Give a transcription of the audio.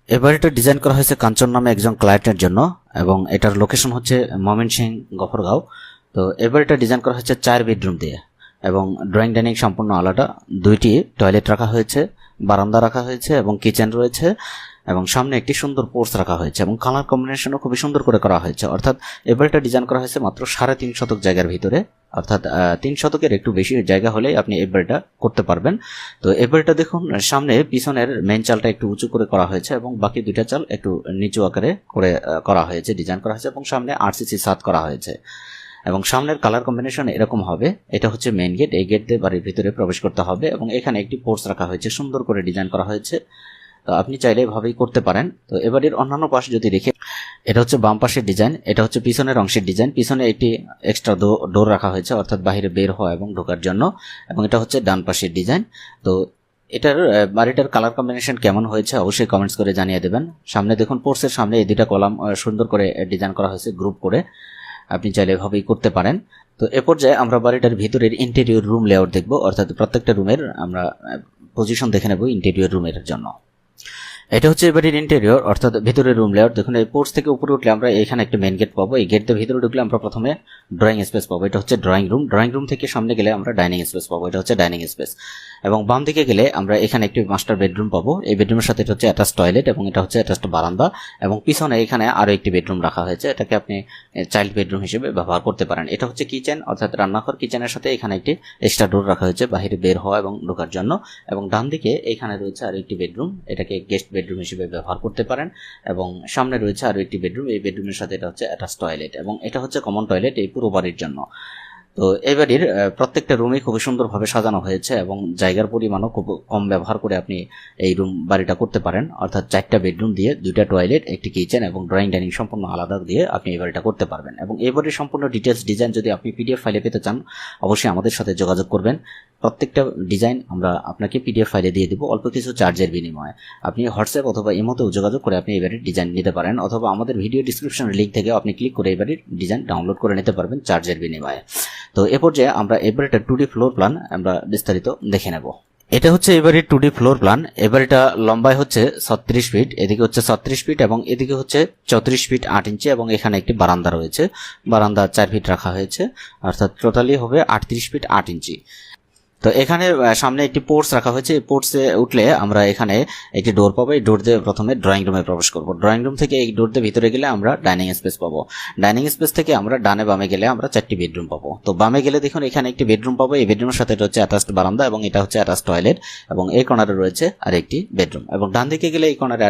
এই বাড়িটা ডিজাইন করা হয়েছে কাঞ্চন নামে একজন ক্লায়েন্টের জন্য এবং এটার লোকেশন হচ্ছে ময়মনসিংহ গফরগাঁও। তো এই বাড়িটা ডিজাইন করা হচ্ছে 4 বেডরুম দিয়ে এবং ড্রয়িং ডাইনিং সম্পূর্ণ আলাদা, 2টি টয়লেট রাখা হয়েছে, বারান্দা রাখা হয়েছে এবং কিচেন রয়েছে এবং সামনে একটি সুন্দর পোর্চ রাখা হয়েছে এবং কালার কম্বিনেশনও খুবই সুন্দর করে করা হয়েছে। অর্থাৎ এই বাড়িটা ডিজাইন করা হয়েছে মাত্র 3.5 শতক জায়গার ভিতরে, অর্থাৎ 3 শতকের একটু বেশি জায়গা হলেই আপনি এই বাড়িটা করতে পারবেন। তো এই বাড়িটা দেখুন, সামনে পিছনের মেন চালটা একটু উঁচু করে করা হয়েছে এবং বাকি 2টা চাল একটু নিচু আকারে করে করা হয়েছে, ডিজাইন করা হয়েছে এবং সামনে আরসিসি ছাদ করা হয়েছে এবং সামনের কালার কম্বিনেশন এরকম হবে। এটা হচ্ছে মেইন গেট, এই গেট দিয়ে বাড়ির ভিতরে প্রবেশ করতে হবে এবং এখানে একটি পোর্চ রাখা হয়েছে, সুন্দর করে ডিজাইন করা হয়েছে। তো আপনি চাইলে এভাবেই করতে পারেন। তো এবারের অন্যান্য পাশ যদি দেখে, এটা হচ্ছে বাম পাশের ডিজাইন, এটা হচ্ছে পিছনের অংশের ডিজাইন। পিছনে একটি এক্সট্রা ডোর রাখা হয়েছে অর্থাৎ বাইরে বের হওয়া এবং ঢোকার জন্য, এবং এটা হচ্ছে ডান পাশের ডিজাইন। তো এটার বাড়িটার কালার কম্বিনেশন কেমন হয়েছে অবশ্যই কমেন্টস করে জানিয়ে দেবেন। সামনে দেখুন, পোর্চের সামনে এই 2টা কলাম সুন্দর করে ডিজাইন করা হয়েছে গ্রুপ করে, আপনি চাইলে এভাবেই করতে পারেন। তো এ পর্যায়ে আমরা বাড়িটার ভিতরের ইন্টেরিয়র রুম লেআউট দেখব, অর্থাৎ প্রত্যেকটা রুমের আমরা পজিশন দেখে নেব ইন্টেরিয়র রুমের জন্য। এটা হচ্ছে এবারের ইন্টেরিয়র অর্থাৎ ভিতরের রুম লেআউট। দেখুন, এই পোর্চ থেকে উপরে উঠলে আমরা এখানে একটা মেন গেট পাবো, এই গেট দিয়ে ভিতরে ঢুকলে আমরা প্রথমে ড্রয়িং স্পেস পাবো, এটা হচ্ছে ড্রয়িং রুম। ড্রয়িং রুম থেকে সামনে গেলে আমরা ডাইনিং স্পেস পাবো, এটা হচ্ছে ডাইনিং স্পেস। এবং বাম দিকে গেলে আমরা এখানে একটি মাস্টার বেডরুম পাবো, এই বেডরুমের সাথে এটা হচ্ছে অ্যাটাচ টয়লেট এবং এটা হচ্ছে অ্যাটাচড বারান্দা এবং পিছনে এখানে আরও একটি বেডরুম রাখা হয়েছে, এটাকে আপনি চাইল্ড বেডরুম হিসেবে ব্যবহার করতে পারেন। এটা হচ্ছে কিচেন অর্থাৎ রান্নাঘর, কিচেনের সাথে এখানে একটি এক্সট্রা ডোর রাখা হয়েছে বাইরে বের হওয়া এবং ঢোকার জন্য। এবং ডান দিকে এখানে রয়েছে আরও একটি বেডরুম, এটাকে গেস্ট বেডরুম হিসেবে ব্যবহার করতে পারেন। এবং সামনে রয়েছে আরও একটি বেডরুম, এই বেডরুমের সাথে এটা হচ্ছে অ্যাটাচ টয়লেট এবং এটা হচ্ছে কমন টয়লেট এই পুরো বাড়ির জন্য। তো এই বাড়ির প্রত্যেকটা রুমই খুবই সুন্দরভাবে সাজানো হয়েছে এবং জায়গার পরিমাণও খুব কম ব্যবহার করে আপনি এই রুম বাড়িটা করতে পারেন। অর্থাৎ 4টা বেডরুম দিয়ে 2টা টয়লেট, একটি কিচেন এবং ড্রয়িং ডাইনিং সম্পূর্ণ আলাদা দিয়ে আপনি এই বাড়িটা করতে পারবেন। এবং এই বাড়ির সম্পূর্ণ ডিটেলস ডিজাইন যদি আপনি পিডিএফ ফাইলে পেতে চান অবশ্যই আমাদের সাথে যোগাযোগ করবেন। প্রত্যেকটা ডিজাইন আমরা আপনাকে পিডিএফ ফাইলে দিয়ে দেবো অল্প কিছু চার্জের বিনিময়ে। আপনি হোয়াটসঅ্যাপ অথবা ইমোতেও যোগাযোগ করে আপনি এই বাড়ির ডিজাইন নিতে পারেন, অথবা আমাদের ভিডিও ডিসক্রিপশনের লিঙ্ক থেকে আপনি ক্লিক করে এই বাড়ির ডিজাইন ডাউনলোড করে নিতে পারবেন চার্জের বিনিময়ে। তো এ পর্যায়ে আমরা এবারেটা 2D ফ্লোর প্ল্যান আমরা বিস্তারিত দেখে নেব। এটা হচ্ছে এবারের 2D ফ্লোর প্ল্যান। এবারেটা লম্বায় হচ্ছে 36 ফিট, এদিকে হচ্ছে 36 ফিট এবং এদিকে হচ্ছে 34 ফিট 8 ইঞ্চি এবং এখানে একটি বারান্দা রয়েছে, বারান্দা 4 ফিট রাখা হয়েছে, অর্থাৎ টোটালি হবে 38 ফিট 8 ইঞ্চি। তো এখানে সামনে একটি পোর্চ রাখা হয়েছে, এই পোর্চে উঠলে আমরা এখানে একটি ডোর পাবো, এই ডোর দিয়ে প্রথমে ড্রয়িং রুমে প্রবেশ করব। ড্রয়িং রুম থেকে এই ডোর দিয়ে ভিতরে গেলে আমরা ডাইনিং স্পেস পাবো, ডাইনিং স্পেস থেকে আমরা ডানে বামে গেলে আমরা 4টি বেডরুম পাবো। তো বামে গেলে দেখুন এখানে একটি বেডরুম পাবো, এই বেডরুমের সাথে এটা হচ্ছে অ্যাটাচড বারান্দা এবং এটা হচ্ছে অ্যাটাচড টয়লেট এবং এই কর্নারে রয়েছে আর একটি বেডরুম। এবং ডান দিকে গেলে এই কর্নারে